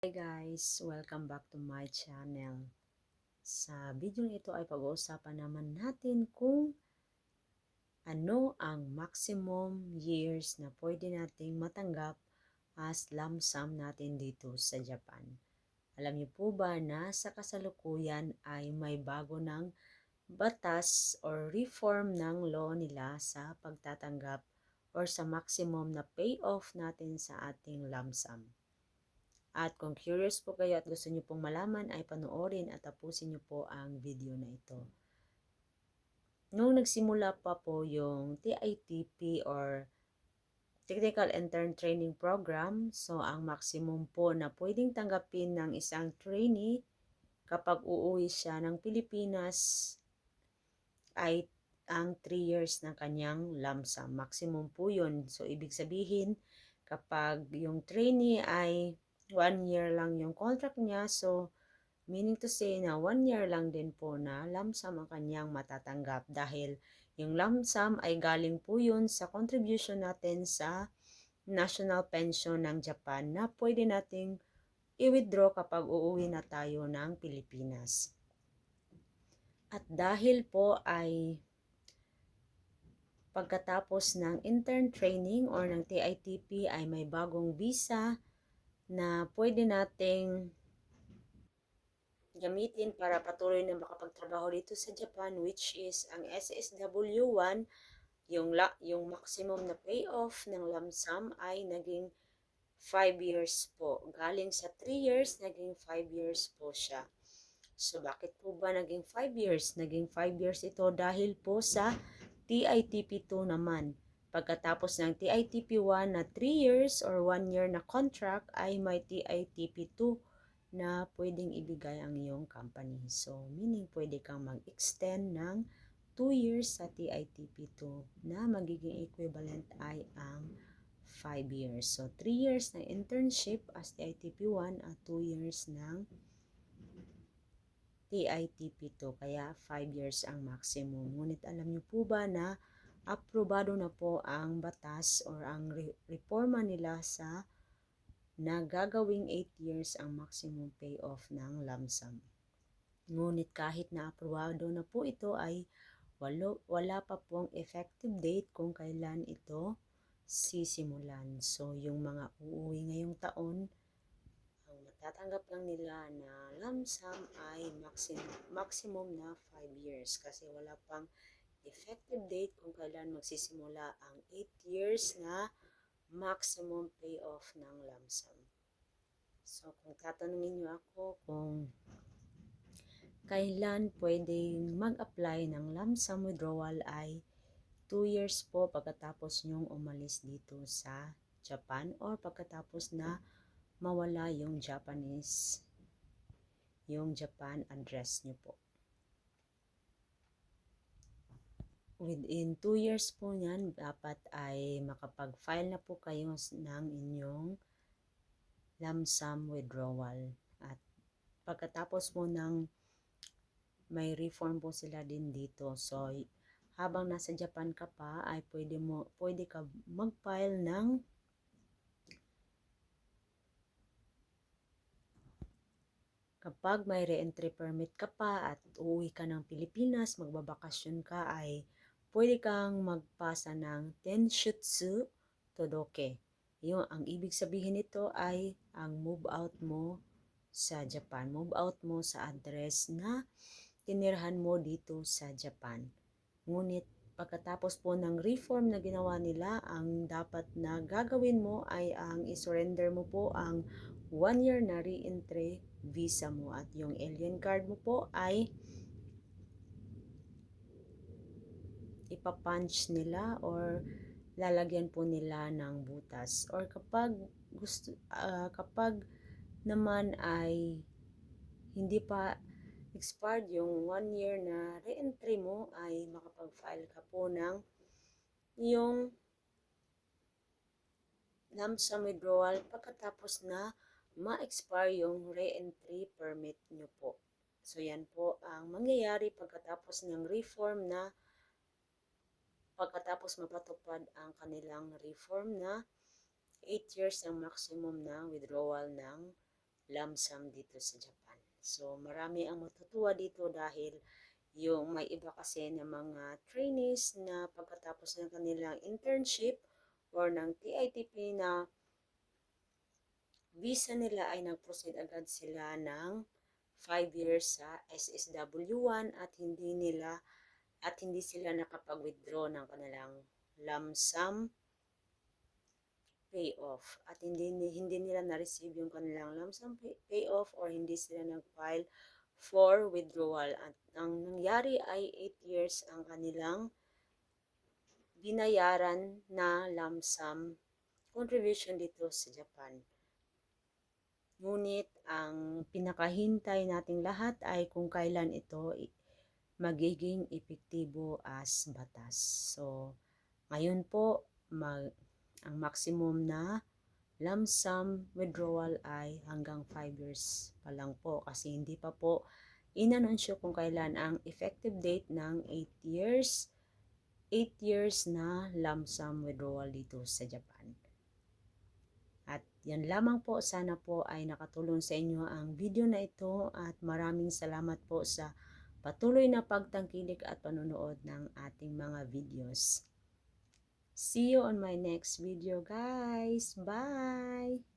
Hi guys! Welcome back to my channel. Sa video ito ay pag-uusapan naman natin kung ano ang maximum years na pwede nating matanggap as lump sum natin dito sa Japan. Alam niyo po ba na sa kasalukuyan ay may bago ng batas or reform ng law nila sa pagtatanggap or sa maximum na payoff natin sa ating lump sum. At kung curious po kayo at gusto niyo pong malaman ay panoorin at tapusin niyo po ang video na ito. Nung nagsimula pa po yung TITP or Technical Intern Training Program, so ang maximum po na pwedeng tanggapin ng isang trainee kapag uuwi siya ng Pilipinas ay ang 3 years ng kanyang lump sum. Maximum po yun. So, ibig sabihin, kapag yung trainee ay 1 year lang yung contract niya, so, meaning to say na 1 year lang din po na lump sum ang kanyang matatanggap dahil yung lump sum ay galing po yun sa contribution natin sa national pension ng Japan na pwede nating i-withdraw kapag uuwi na tayo ng Pilipinas. At dahil po ay pagkatapos ng intern training or ng TITP ay may bagong visa na pwede nating gamitin para patuloy na makapagtrabaho dito sa Japan, which is ang SSW1, yung maximum na payoff ng lump sum ay naging 5 years po. Galing sa 3 years, naging 5 years po siya. So, bakit po ba naging 5 years? Naging 5 years ito dahil po sa TITP2 naman. Pagkatapos ng TITP1 na 3 years or 1 year na contract ay may TITP2 na pwedeng ibigay ang iyong company. So, meaning pwede kang mag-extend ng 2 years sa TITP2 na magiging equivalent ay ang 5 years. So, 3 years ng internship as TITP1 at 2 years ng TITP2. Kaya 5 years ang maximum. Ngunit alam niyo po ba na aprobado na po ang batas or ang reforma nila sa nagagawing 8 years ang maximum payoff ng lump sum. Ngunit kahit na aprobado na po ito ay wala pa pong effective date kung kailan ito sisimulan. So yung mga uuwi ngayong taon, ang matatanggap lang nila na lump sum ay maximum na 5 years kasi wala pang effective date kung kailan magsisimula ang 8 years na maximum payoff ng lump sum. So kung tatanungin niyo ako kung kailan pwedeng mag-apply ng lump sum withdrawal ay 2 years po pagkatapos nyong umalis dito sa Japan or pagkatapos na mawala yung Japan address nyo po. Within 2 years po niyan, dapat ay makapag-file na po kayo ng inyong lump sum withdrawal. At pagkatapos po ng may reform po sila din dito. So, habang nasa Japan ka pa, ay pwede ka mag-file ng kapag may re-entry permit ka pa at uuwi ka ng Pilipinas, magbabakasyon ka, ay pwede kang magpasa ng Tenshutsu Todoke. Yung ang ibig sabihin nito ay ang move out mo sa Japan. Move out mo sa address na tinirhan mo dito sa Japan. Ngunit pagkatapos po ng reform na ginawa nila, ang dapat na gagawin mo ay ang isurrender mo po ang 1 year na re-entry visa mo at yung alien card mo po ay ipapunch nila or lalagyan po nila ng butas. Or kapag naman ay hindi pa expired yung 1 year na re-entry mo, ay makapag-file ka po ng yung lump sum withdrawal pagkatapos na ma-expire yung re-entry permit nyo po. So yan po ang mangyayari pagkatapos ng reform na pagkatapos mapatupad ang kanilang reform na 8 years ang maximum na withdrawal ng lump sum dito sa Japan. So marami ang matutuwa dito dahil yung may iba kasi na mga trainees na pagkatapos ng kanilang internship or ng TITP na visa nila ay nag-proceed agad sila ng 5 years sa SSW1 at hindi sila nakapag-withdraw ng kanilang lump sum payoff at hindi nila na-receive yung kanilang lump sum payoff or hindi sila nag-file for withdrawal at ang nangyari ay 8 years ang kanilang binayaran na lump sum contribution dito sa Japan. Ngunit ang pinakahintay nating lahat ay kung kailan ito magiging epektibo as batas. So, ngayon po, ang maximum na lump sum withdrawal ay hanggang 5 years pa lang po kasi hindi pa po inanunsyo kung kailan ang effective date ng 8 years na lump sum withdrawal dito sa Japan. At yan lamang po, sana po ay nakatulong sa inyo ang video na ito at maraming salamat po sa patuloy na pagtangkilik at panonood ng ating mga videos. See you on my next video guys. Bye!